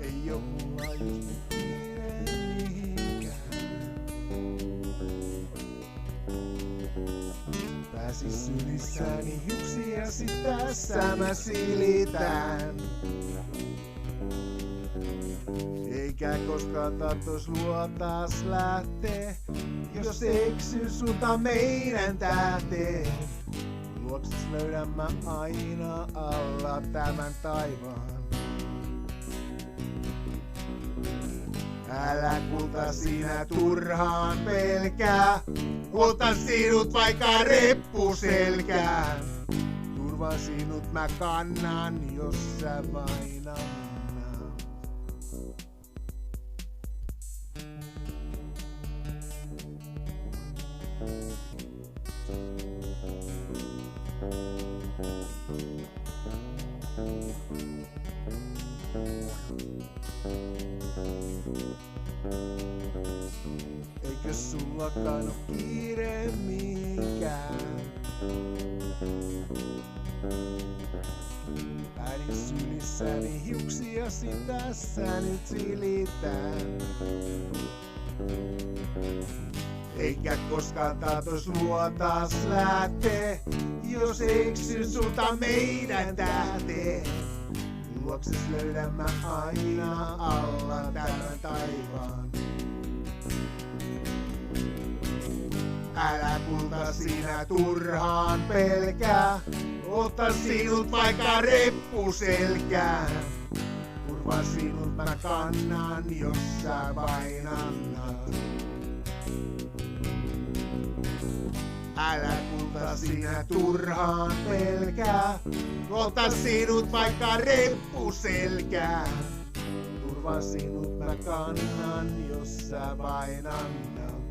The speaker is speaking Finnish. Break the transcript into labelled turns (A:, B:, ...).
A: Ei oo mulla just kiire mihinkään. Pääsis sylissäni hiuksia, sit tässä mä silitän. Eikä koskaan tahtois luo taas lähtee, jos eksy sulta meidän tähteen. Luokses löydän mä aina alla tämän taivaan. Älä kulta sinä turhaan pelkää, otan sinut vaikka reppuselkään. Turvan sinut mä kannan, jos sä vain annat. Eikö sullakaan oo kiire mihinkään? Päädin sylissäni hiuksiasi tässä nyt silitän. Eikä koskaan tahtois luo taas lähtee, jos eksy sulta meidän tähteen. Luokses löydän mä aina alla tämän taivaan. Älä kulta sinä turhaan pelkää, otan sinut vaikka reppuselkään. Turvan sinut mä kannan, jos sä vain annat. Älä kulta sinä turhaan pelkää, ota sinut vaikka reppuselkään. Turvan sinut mä kannan, jos sä vain annat.